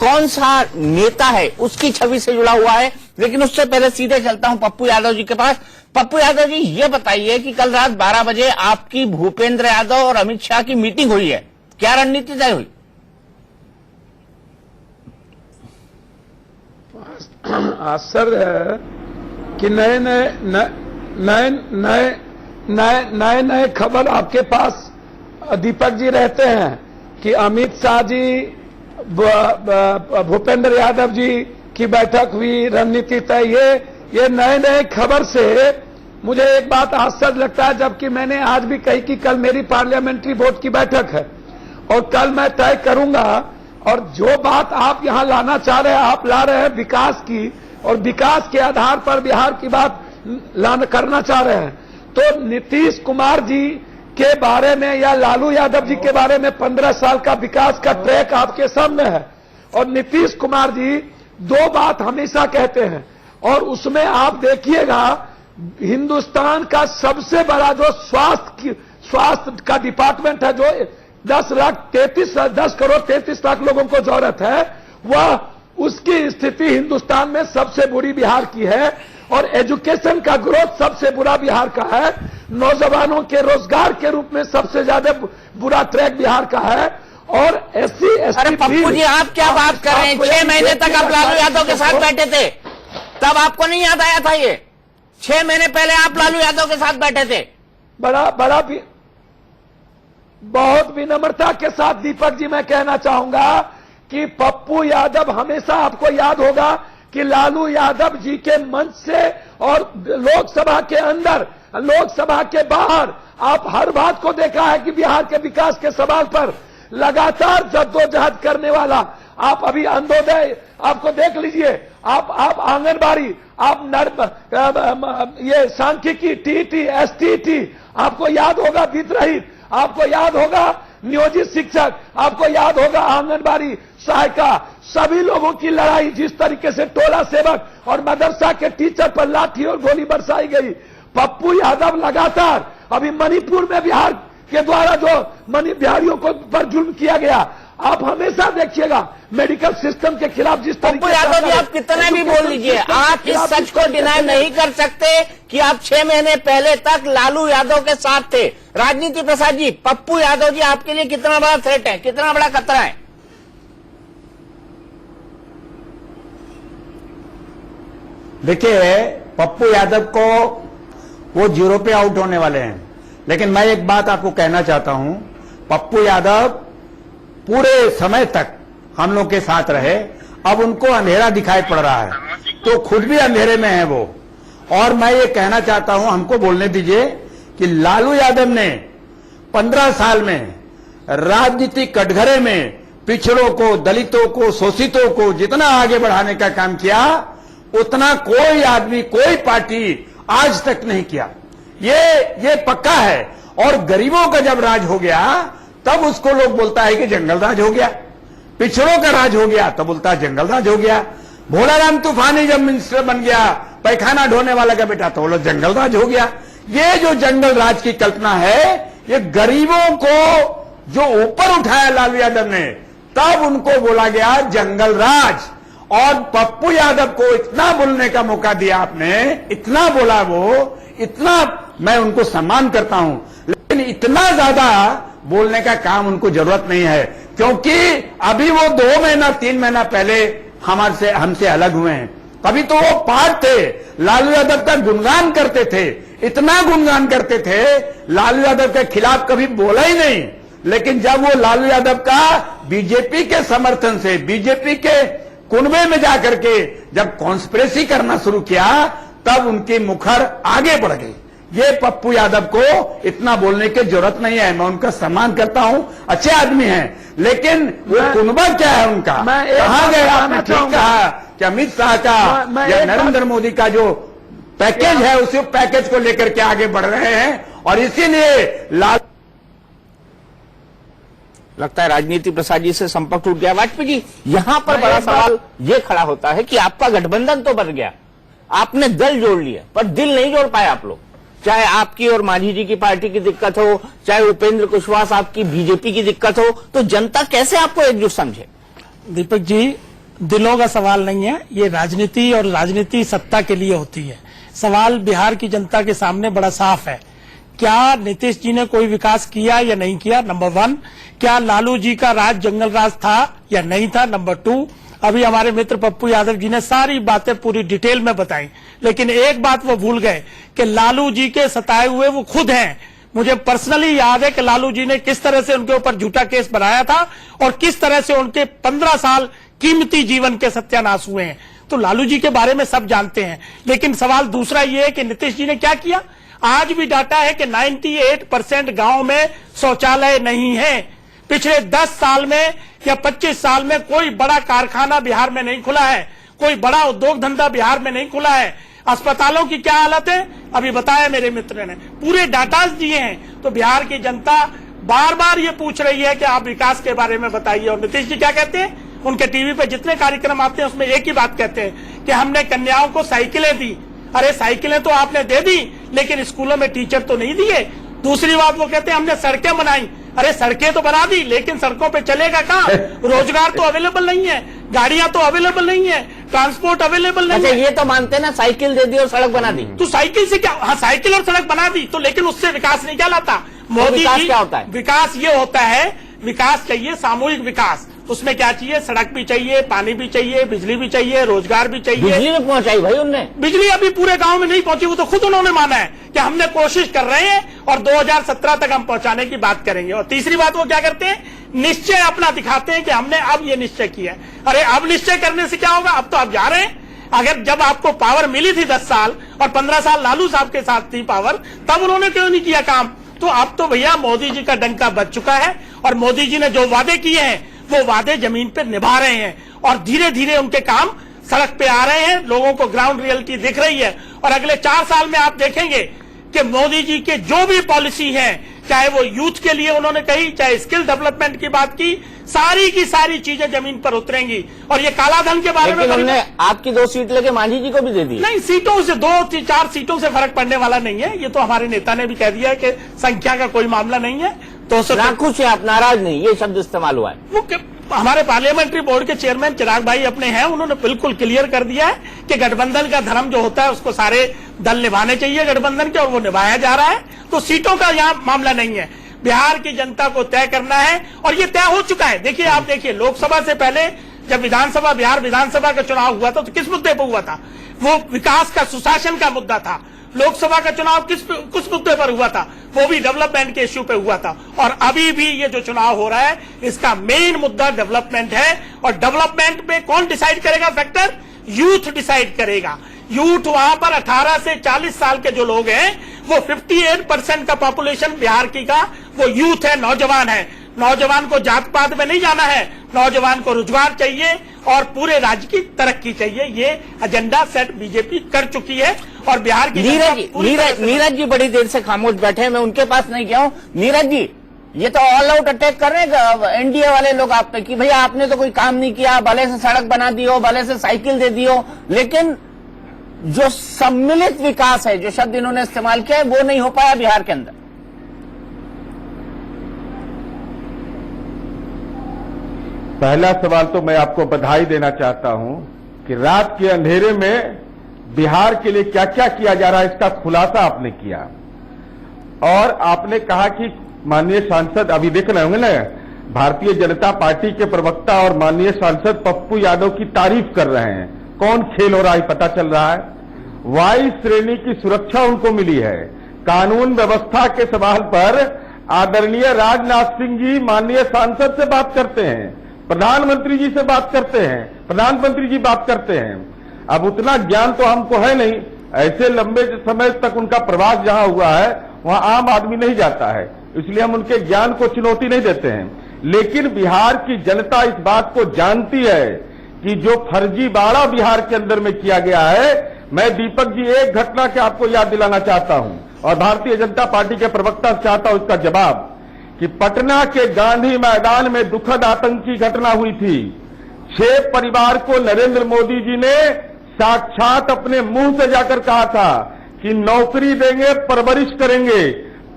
[SPEAKER 1] कौन सा नेता है उसकी छवि से जुड़ा हुआ है। लेकिन उससे पहले सीधे चलता हूं पप्पू यादव जी के पास। पप्पू यादव जी, ये बताइए कि कल रात 12 बजे आपकी भूपेंद्र यादव और अमित शाह की मीटिंग हुई है, क्या रणनीति तय हुई?
[SPEAKER 5] आश्चर्य है कि नए खबर आपके पास दीपक जी रहते हैं कि अमित शाह जी, भूपेंद्र यादव जी की बैठक हुई, रणनीति तय। ये नए खबर से मुझे एक बात आश्चर्य लगता है, जबकि मैंने आज भी कही कि कल मेरी पार्लियामेंट्री बोर्ड की बैठक है और कल मैं तय करूंगा। और जो बात आप यहां लाना चाह रहे हैं, आप ला रहे हैं विकास की, और विकास के आधार पर बिहार की बात करना चाह रहे हैं। तो नीतीश कुमार जी के बारे में या लालू यादव जी के बारे में 15 साल का विकास का ट्रैक आपके सामने है। और नीतीश कुमार जी दो बात हमेशा कहते हैं, और उसमें आप देखिएगा हिंदुस्तान का सबसे बड़ा जो स्वास्थ्य का डिपार्टमेंट है, जो 10 करोड़ 33 लाख लोगों को जरूरत है, वह उसकी स्थिति हिंदुस्तान में सबसे बुरी बिहार की है। और एजुकेशन का ग्रोथ सबसे बुरा बिहार का है। नौजवानों के रोजगार के रूप में सबसे ज्यादा बुरा ट्रैक बिहार का है। और SC ST,
[SPEAKER 1] अरे पप्पू जी, आप क्या बात कर रहे हैं? 6 महीने तक आप लालू यादव के साथ बैठे थे, तब आपको नहीं याद आया था ये? 6 महीने पहले आप लालू यादव के साथ बैठे थे।
[SPEAKER 5] बहुत विनम्रता के साथ दीपक जी मैं कहना चाहूंगा कि पप्पू यादव, हमेशा आपको याद होगा कि लालू यादव जी के मंच से और लोकसभा के अंदर, लोकसभा के बाहर आप हर बात को देखा है कि बिहार के विकास के सवाल पर लगातार जद्दोजहद करने वाला। आप अभी अंत्योदय आपको देख लीजिए, आप आंगनबाड़ी, आप ये सांख्यिकी, TET, STT, आपको याद होगा वित्त, आपको याद होगा नियोजित शिक्षक, आपको याद होगा आंगनबाड़ी सहायिका, सभी लोगों की लड़ाई, जिस तरीके से टोला सेवक और मदरसा के टीचर पर लाठी और गोली बरसाई गई। पप्पू यादव लगातार, अभी मणिपुर में बिहार के द्वारा जो बिहारियों को पर जुल्म किया गया, आप हमेशा देखिएगा मेडिकल सिस्टम के खिलाफ जिस तरीके
[SPEAKER 1] पप्पू यादव जी, आप कितना भी बोल लीजिए, आप इस सच को डिनाई नहीं कर सकते कि आप 6 महीने पहले तक लालू यादव के साथ थे। राजनीति प्रसाद जी, पप्पू यादव जी आपके लिए कितना बड़ा थ्रेट है, कितना बड़ा खतरा है?
[SPEAKER 7] देखिए, पप्पू यादव को वो 0 पे आउट होने वाले हैं, लेकिन मैं एक बात आपको कहना चाहता हूं, पप्पू यादव पूरे समय तक हम लोग के साथ रहे, अब उनको अंधेरा दिखाई पड़ रहा है, तो खुद भी अंधेरे में है वो। और मैं ये कहना चाहता हूं, हमको बोलने दीजिए कि लालू यादव ने 15 साल में राजनीतिक कटघरे में पिछड़ों को, दलितों को, शोषितों को जितना आगे बढ़ाने का काम किया, उतना कोई आदमी, कोई पार्टी आज तक नहीं किया। ये पक्का है। और गरीबों का जब राज हो गया, तब उसको लोग बोलता है कि जंगल राज हो गया। पिछड़ों का राज हो गया तो बोलता है जंगल राज हो गया। भोलाराम तूफानी जब मिनिस्टर बन गया, पैखाना ढोने वाला का बेटा, तो बोलो जंगल राज हो गया। ये जो जंगल राज की कल्पना है, ये गरीबों को जो ऊपर उठाया लालू यादव ने, तब उनको बोला गया जंगल राज। और पप्पू यादव को इतना बोलने का मौका दिया आपने, इतना बोला वो, इतना मैं उनको सम्मान करता हूं, लेकिन इतना ज्यादा बोलने का काम उनको जरूरत नहीं है, क्योंकि अभी वो 2 महीना 3 महीना पहले हमसे अलग हुए हैं। अभी तो वो पार्ट थे, लालू यादव का गुणगान करते थे, इतना गुणगान करते थे, लालू यादव के खिलाफ कभी बोला ही नहीं। लेकिन जब वो लालू यादव का बीजेपी के समर्थन से, बीजेपी के कुनबे में जाकर के जब कॉन्स्पिरेसी करना शुरू किया, तब उनकी मुखर आगे बढ़ गई। ये पप्पू यादव को इतना बोलने की जरूरत नहीं है, मैं उनका सम्मान करता हूं, अच्छे आदमी हैं, लेकिन वो कुनबा क्या है उनका, कहां गए? आपने ठीक कहा कि अमित शाह का या नरेंद्र मोदी का जो पैकेज है, उसी पैकेज को लेकर के आगे बढ़ रहे हैं, और इसीलिए
[SPEAKER 1] लगता है राजनीति प्रसाद जी से संपर्क टूट गया। वाजपेयी जी, यहां पर बड़ा सवाल यह खड़ा होता है कि आपका गठबंधन तो बन गया, आपने दल जोड़ लिया, पर दिल नहीं जोड़ पाए आप लोग। चाहे आपकी और मांझी जी की पार्टी की दिक्कत हो, चाहे उपेंद्र कुशवाहा साहब की बीजेपी की दिक्कत हो, तो जनता कैसे आपको एकजुट समझे?
[SPEAKER 8] दीपक जी, दिलों का सवाल नहीं है। ये राजनीति और राजनीति सत्ता के लिए होती है। सवाल बिहार की जनता के सामने बड़ा साफ है। क्या नीतीश जी ने कोई विकास किया या नहीं किया, नंबर 1। क्या लालू जी का राज जंगल राज था या नहीं था, नंबर 2। अभी हमारे मित्र पप्पू यादव जी ने सारी बातें पूरी डिटेल में बताई, लेकिन एक बात वो भूल गए कि लालू जी के सताए हुए वो खुद हैं। मुझे पर्सनली याद है कि लालू जी ने किस तरह से उनके ऊपर झूठा केस बनाया था और किस तरह से उनके 15 साल कीमती जीवन के सत्यानाश हुए हैं। तो लालू जी के बारे में सब जानते हैं। लेकिन सवाल दूसरा ये है कि नीतीश जी ने क्या किया। आज भी डाटा है कि 98% गांव में शौचालय नहीं है। पिछले 10 साल में या 25 साल में कोई बड़ा कारखाना बिहार में नहीं खुला है, कोई बड़ा उद्योग धंधा बिहार में नहीं खुला है। अस्पतालों की क्या हालत है अभी बताया मेरे मित्र ने, पूरे डाटा दिए हैं। तो बिहार की जनता बार बार ये पूछ रही है कि आप विकास के बारे में बताइए। और नीतीश जी क्या कहते हैं, उनके टीवी पे जितने कार्यक्रम आते हैं उसमें एक ही बात कहते हैं कि हमने कन्याओं को साइकिलें दी। अरे साइकिलें तो आपने दे दी, लेकिन स्कूलों में टीचर तो नहीं दिए। दूसरी बात वो कहते हैं हमने सड़कें बनाई। अरे सड़कें तो बना दी, लेकिन सड़कों पे चलेगा कहाँ? रोजगार तो अवेलेबल नहीं है, गाड़ियां तो अवेलेबल नहीं है, ट्रांसपोर्ट अवेलेबल नहीं है।
[SPEAKER 1] ये तो मानते हैं ना, साइकिल दे दी और सड़क बना दी।
[SPEAKER 8] तो साइकिल से क्या, हाँ साइकिल और सड़क बना दी तो, लेकिन उससे विकास नहीं कहलाता। मोदी जी,
[SPEAKER 1] क्या होता है?
[SPEAKER 8] विकास ये होता है, विकास चाहिए सामूहिक विकास। उसमें क्या चाहिए, सड़क भी चाहिए, पानी भी चाहिए, बिजली भी चाहिए, रोजगार भी चाहिए।
[SPEAKER 1] बिजली में पहुंचाई भाई उनने।
[SPEAKER 8] बिजली अभी पूरे गांव में नहीं पहुंची, वो तो खुद उन्होंने माना है कि हमने कोशिश कर रहे हैं और 2017 तक हम पहुंचाने की बात करेंगे। और तीसरी बात वो क्या करते हैं, निश्चय अपना दिखाते हैं कि हमने अब ये निश्चय किया है। अरे अब निश्चय करने से क्या होगा, अब तो आप जा रहे हैं। अगर जब आपको पावर मिली थी 10 साल और 15 साल लालू साहब के साथ थी पावर, तब उन्होंने क्यों नहीं किया काम। तो अब तो भैया मोदी जी का डंका बज चुका है और मोदी जी ने जो वादे किए हैं वो वादे जमीन पे निभा रहे हैं और धीरे धीरे उनके काम सड़क पे आ रहे हैं, लोगों को ग्राउंड रियलिटी दिख रही है। और अगले 4 साल में आप देखेंगे कि मोदी जी के जो भी पॉलिसी है, चाहे वो यूथ के लिए उन्होंने कही, चाहे स्किल डेवलपमेंट की बात की, सारी की सारी चीजें जमीन पर उतरेंगी। और ये कालाधन के बारे में
[SPEAKER 1] उन्होंने आपकी 2 सीट लेके मांझी जी को भी दे दी।
[SPEAKER 8] नहीं, सीटों से 2-4 सीटों से फर्क पड़ने वाला नहीं है। ये तो हमारे नेता ने भी कह दिया है कि संख्या का कोई मामला नहीं है। 200
[SPEAKER 1] नाखुश है आप, नाराज नहीं, ये शब्द इस्तेमाल हुआ है।
[SPEAKER 8] वो हमारे पार्लियामेंट्री बोर्ड के चेयरमैन चिराग भाई अपने हैं, उन्होंने बिल्कुल क्लियर कर दिया है कि गठबंधन का धर्म जो होता है उसको सारे दल निभाने चाहिए गठबंधन के, और वो निभाया जा रहा है। तो सीटों का यहाँ मामला नहीं है, बिहार की जनता को तय करना है और ये तय हो चुका है। देखिए, आप देखिए, लोकसभा से पहले जब बिहार विधानसभा का चुनाव हुआ था तो किस मुद्दे पर हुआ था, वो विकास का, सुशासन का मुद्दा था। लोकसभा का चुनाव किस मुद्दे पर हुआ था, वो भी डेवलपमेंट के इश्यू पे हुआ था। और अभी भी ये जो चुनाव हो रहा है इसका मेन मुद्दा डेवलपमेंट है। और डेवलपमेंट पे कौन डिसाइड करेगा फैक्टर, यूथ डिसाइड करेगा। यूथ वहां पर 18 से 40 साल के जो लोग हैं, वो 58% का पॉपुलेशन बिहार की का वो यूथ है, नौजवान है। नौजवान को जात पात में नहीं जाना है, नौजवान को रोजगार चाहिए और पूरे राज्य की तरक्की चाहिए। ये एजेंडा सेट बीजेपी कर चुकी है और बिहार की
[SPEAKER 1] नीरज जी बड़ी देर से खामोश बैठे हैं, मैं उनके पास नहीं गया हूं। नीरज जी, ये तो ऑल आउट अटैक कर रहे हैं एनडीए वाले लोग आप पे कि भैया आपने तो कोई काम नहीं किया, भले से सड़क बना दी हो, भले से साइकिल दे दी हो, लेकिन जो सम्मिलित विकास है, जो शब्द इन्होंने इस्तेमाल किया है, वो नहीं हो पाया बिहार के अंदर।
[SPEAKER 2] पहला सवाल तो मैं आपको बधाई देना चाहता हूं कि रात के अंधेरे में बिहार के लिए क्या क्या किया जा रहा है इसका खुलासा आपने किया। और आपने कहा कि माननीय सांसद, अभी देख रहे होंगे ना, भारतीय जनता पार्टी के प्रवक्ता और माननीय सांसद पप्पू यादव की तारीफ कर रहे हैं। कौन खेल हो रहा है पता चल रहा है। वायु श्रेणी की सुरक्षा उनको मिली है। कानून व्यवस्था के सवाल पर आदरणीय राजनाथ सिंह जी माननीय सांसद से बात करते हैं, प्रधानमंत्री जी से बात करते हैं, प्रधानमंत्री जी बात करते हैं। अब उतना ज्ञान तो हमको है नहीं, ऐसे लंबे समय तक उनका प्रवास जहां हुआ है वहां आम आदमी नहीं जाता है, इसलिए हम उनके ज्ञान को चुनौती नहीं देते हैं। लेकिन बिहार की जनता इस बात को जानती है कि जो फर्जीवाड़ा बिहार के अंदर में किया गया है, मैं दीपक जी एक घटना के आपको याद दिलाना चाहता हूं और भारतीय जनता पार्टी के प्रवक्ता से चाहता हूं इसका जवाब, कि पटना के गांधी मैदान में दुखद आतंकी घटना हुई थी। 6 परिवार को नरेंद्र मोदी जी ने साक्षात अपने मुंह से जाकर कहा था कि नौकरी देंगे, परवरिश करेंगे।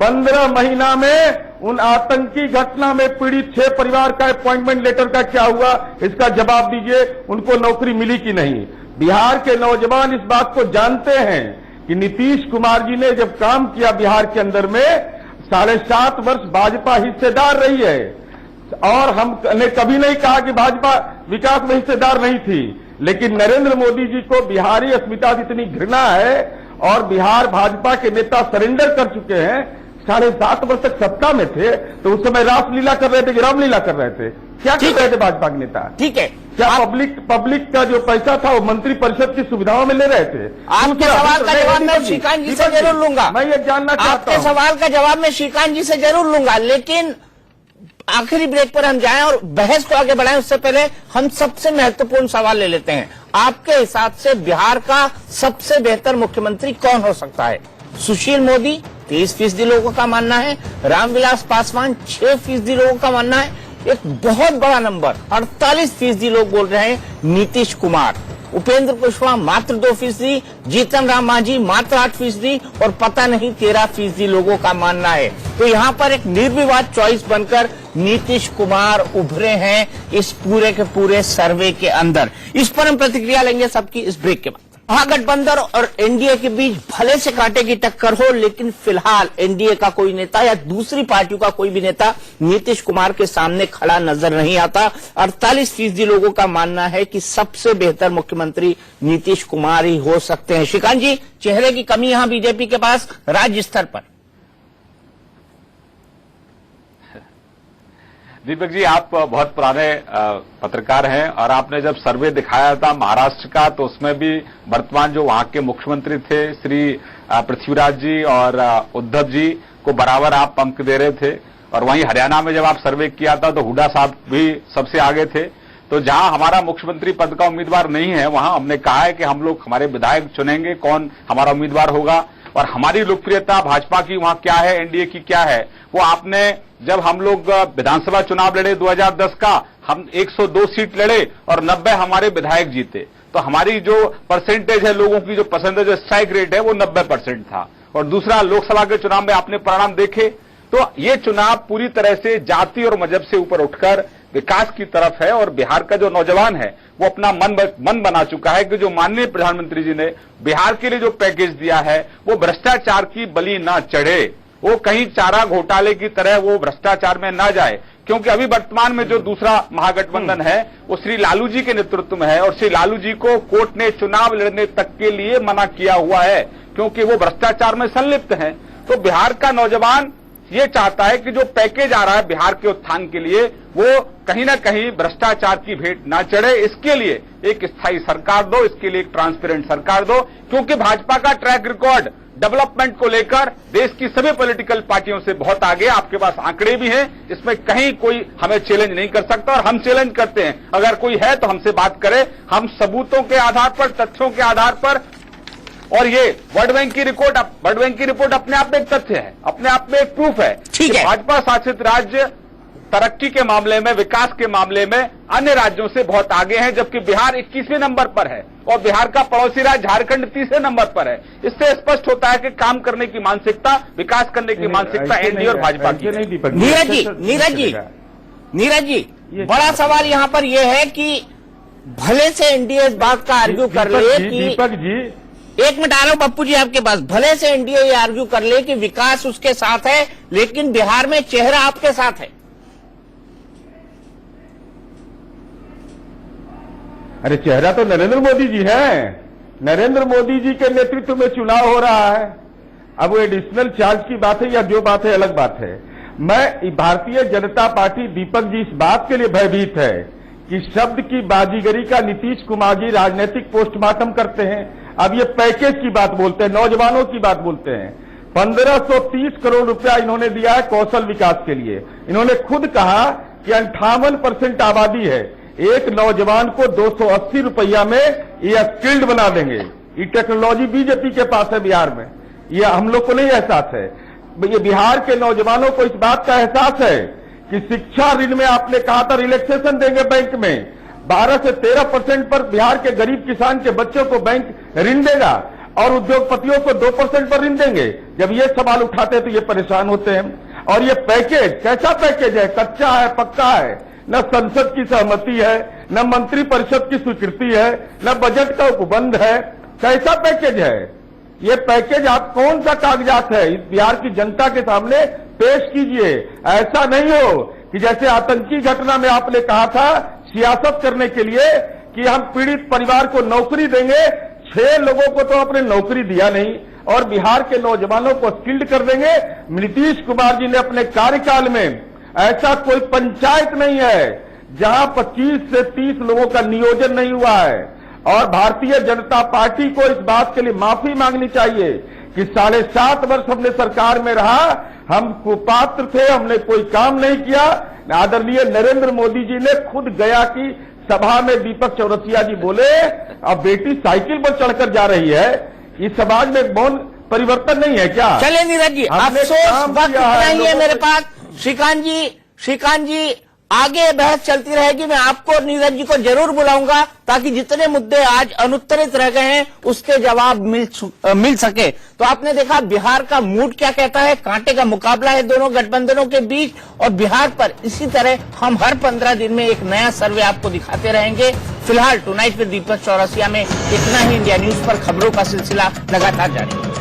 [SPEAKER 2] 15 महीना में उन आतंकी घटना में पीड़ित 6 परिवार का अपॉइंटमेंट लेटर का क्या हुआ, इसका जवाब दीजिए। उनको नौकरी मिली कि नहीं? बिहार के नौजवान इस बात को जानते हैं कि नीतीश कुमार जी ने जब काम किया बिहार के अंदर में 7.5 वर्ष भाजपा हिस्सेदार रही है, और हमने कभी नहीं कहा कि भाजपा विकास में हिस्सेदार नहीं थी, लेकिन नरेंद्र मोदी जी को बिहारी अस्मिता से इतनी घृणा है और बिहार भाजपा के नेता सरेंडर कर चुके हैं। 7.5 वर्ष तक सत्ता में थे तो उस समय रासलीला कर रहे थे कि रामलीला कर रहे थे? क्या कर रहे थे भाजपा के नेता?
[SPEAKER 1] ठीक है,
[SPEAKER 2] क्या पब्लिक का जो पैसा था वो मंत्री परिषद की सुविधाओं में ले रहे थे?
[SPEAKER 1] आपके सवाल का जवाब मैं श्रीकांत जी से जरूर लूंगा।
[SPEAKER 2] मैं ये जानना चाहता
[SPEAKER 1] आपके
[SPEAKER 2] हूं।
[SPEAKER 1] सवाल का जवाब मैं श्रीकांत जी से जरूर लूंगा, लेकिन आखिरी ब्रेक पर हम जाएं और बहस को आगे बढ़ाएं उससे पहले हम सबसे महत्वपूर्ण सवाल ले लेते हैं। आपके हिसाब से बिहार का सबसे बेहतर मुख्यमंत्री कौन हो सकता है? सुशील मोदी 23% लोगों का मानना है, रामविलास पासवान 6% लोगों का मानना है, एक बहुत बड़ा नंबर 48% लोग बोल रहे हैं नीतीश कुमार, उपेंद्र कुशवाहा मात्र 2%, जीतन राम मांझी मात्र 8% और पता नहीं 13% लोगों का मानना है। तो यहाँ पर एक निर्विवाद चॉइस बनकर नीतीश कुमार उभरे हैं इस पूरे के पूरे सर्वे के अंदर। इस पर हम प्रतिक्रिया लेंगे सबकी इस ब्रेक के बाद। महागठबंधन और एनडीए के बीच भले से कांटे की टक्कर हो, लेकिन फिलहाल एनडीए का कोई नेता या दूसरी पार्टियों का कोई भी नेता नीतीश कुमार के सामने खड़ा नजर नहीं आता। 48% लोगों का मानना है कि सबसे बेहतर मुख्यमंत्री नीतीश कुमार ही हो सकते हैं। श्रीकांत जी, चेहरे की कमी यहां बीजेपी के पास राज्य स्तर पर।
[SPEAKER 3] दीपक जी, आप बहुत पुराने पत्रकार हैं और आपने जब सर्वे दिखाया था महाराष्ट्र का, तो उसमें भी वर्तमान जो वहां के मुख्यमंत्री थे श्री पृथ्वीराज जी और उद्धव जी को बराबर आप अंक दे रहे थे। और वहीं हरियाणा में जब आप सर्वे किया था तो हुड्डा साहब भी सबसे आगे थे। तो जहां हमारा मुख्यमंत्री पद का उम्मीदवार नहीं है, वहां हमने कहा है कि हम लोग हमारे विधायक चुनेंगे कौन हमारा उम्मीदवार होगा। और हमारी लोकप्रियता भाजपा की वहां क्या है, एनडीए की क्या है, वो आपने जब हम लोग विधानसभा चुनाव लड़े 2010 का, हम 102 सीट लड़े और 90 हमारे विधायक जीते। तो हमारी जो परसेंटेज है लोगों की, जो पसंद जो स्ट्राइक रेट है वो 90% था। और दूसरा, लोकसभा के चुनाव में आपने परिणाम देखे तो ये चुनाव पूरी तरह से जाति और मजहब से ऊपर उठकर विकास की तरफ है। और बिहार का जो नौजवान है वो अपना मन बना चुका है कि जो माननीय प्रधानमंत्री जी ने बिहार के लिए जो पैकेज दिया है वो भ्रष्टाचार की बलि ना चढ़े, वो कहीं चारा घोटाले की तरह वो भ्रष्टाचार में ना जाए। क्योंकि अभी वर्तमान में जो दूसरा महागठबंधन है वो श्री लालू जी के नेतृत्व में है और श्री लालू जी को कोर्ट ने चुनाव लड़ने तक के लिए मना किया हुआ है क्योंकि वो भ्रष्टाचार में संलिप्त हैं। तो बिहार का नौजवान ये चाहता है कि जो पैकेज आ रहा है बिहार के उत्थान के लिए वो कहीं ना कहीं भ्रष्टाचार की भेंट ना चढ़े। इसके लिए एक स्थायी सरकार दो, इसके लिए एक ट्रांसपेरेंट सरकार दो, क्योंकि भाजपा का ट्रैक रिकॉर्ड डेवलपमेंट को लेकर देश की सभी पॉलिटिकल पार्टियों से बहुत आगे। आपके पास आंकड़े भी हैं, इसमें कहीं कोई हमें चैलेंज नहीं कर सकता और हम चैलेंज करते हैं। अगर कोई है तो हमसे बात करे, हम सबूतों के आधार पर, तथ्यों के आधार पर। और ये वर्ल्ड बैंक की रिपोर्ट अपने आप में एक तथ्य है, अपने आप में एक प्रूफ है कि भाजपा शासित राज्य तरक्की के मामले में, विकास के मामले में अन्य राज्यों से बहुत आगे हैं, जबकि बिहार 21वें नंबर पर है और बिहार का पड़ोसी राज्य झारखंड 30वें नंबर पर है। इससे स्पष्ट होता है कि काम करने की मानसिकता, विकास करने की मानसिकता एनडीए और भाजपा की।
[SPEAKER 1] नीरज जी, बड़ा सवाल यहाँ पर यह है कि भले से एनडीए इस बात का आर्ग्यू कर ले कि
[SPEAKER 2] दीपक जी,
[SPEAKER 1] एक मिनट आ रहा हूं पप्पू जी आपके पास, भले से एनडीए ये आर्ग्यू कर ले कि विकास उसके साथ है, लेकिन बिहार में चेहरा आपके साथ है।
[SPEAKER 2] अरे चेहरा तो नरेंद्र मोदी जी है। नरेंद्र मोदी जी के नेतृत्व में चुनाव हो रहा है। अब वो एडिशनल चार्ज की बात है या जो बात है अलग बात है। मैं भारतीय जनता पार्टी, दीपक जी इस बात के लिए भयभीत है कि शब्द की बाजीगरी का नीतीश कुमार जी राजनीतिक पोस्टमार्टम करते हैं। अब ये पैकेज की बात बोलते हैं, नौजवानों की बात बोलते हैं। 1530 करोड़ रुपया इन्होंने दिया है कौशल विकास के लिए। इन्होंने खुद कहा कि 58% आबादी है, एक नौजवान को 280 रुपया में ये स्किल्ड बना देंगे। ये टेक्नोलॉजी बीजेपी के पास है बिहार में, ये हम लोग को नहीं एहसास है। ये बिहार के नौजवानों को इस बात का एहसास है कि शिक्षा ऋण में आपने कहा था रिलैक्सेशन देंगे बैंक में, 12 से 13% पर बिहार के गरीब किसान के बच्चों को बैंक ऋण देगा और उद्योगपतियों को 2% पर ऋण देंगे। जब ये सवाल उठाते हैं तो ये परेशान होते हैं। और ये पैकेज कैसा पैकेज है? कच्चा है, पक्का है, न संसद की सहमति है, न मंत्रिपरिषद की स्वीकृति है, न बजट का उपबंध है। कैसा पैकेज है ये? पैकेज आप कौन सा कागजात है? इस बिहार की जनता के सामने पेश कीजिए। ऐसा नहीं हो कि जैसे आतंकी घटना में आपने कहा था सियासत करने के लिए कि हम पीड़ित परिवार को नौकरी देंगे, 6 लोगों को तो आपने नौकरी दिया नहीं और बिहार के नौजवानों को स्किल्ड कर देंगे। नीतीश कुमार जी ने अपने कार्यकाल में ऐसा कोई पंचायत नहीं है जहां 25 से 30 लोगों का नियोजन नहीं हुआ है। और भारतीय जनता पार्टी को इस बात के लिए माफी मांगनी चाहिए कि 7.5 वर्ष हमने सरकार में रहा, हम कुपात्र थे, हमने कोई काम नहीं किया। आदरणीय नरेंद्र मोदी जी ने खुद गया कि सभा में दीपक चौरसिया जी बोले अब बेटी साइकिल पर चढ़कर जा रही है। इस समाज में मौन परिवर्तन नहीं है क्या?
[SPEAKER 1] चले नीरज जी,
[SPEAKER 2] हमने
[SPEAKER 1] अफसोस
[SPEAKER 2] काम
[SPEAKER 1] वक्त
[SPEAKER 2] किया है,
[SPEAKER 1] नहीं है
[SPEAKER 2] लोगों
[SPEAKER 1] मेरे
[SPEAKER 2] को-
[SPEAKER 1] पास। श्रीकांत जी आगे बहस चलती रहेगी। मैं आपको और नीरज जी को जरूर बुलाऊंगा ताकि जितने मुद्दे आज अनुत्तरित रह गए हैं उसके जवाब मिल सके। तो आपने देखा बिहार का मूड क्या कहता है। कांटे का मुकाबला है दोनों गठबंधनों के बीच और बिहार पर इसी तरह हम हर 15 दिन में एक नया सर्वे आपको दिखाते रहेंगे। फिलहाल टुनाइट में दीपक चौरसिया में इतना ही। इंडिया न्यूज पर खबरों का सिलसिला लगातार जारी है।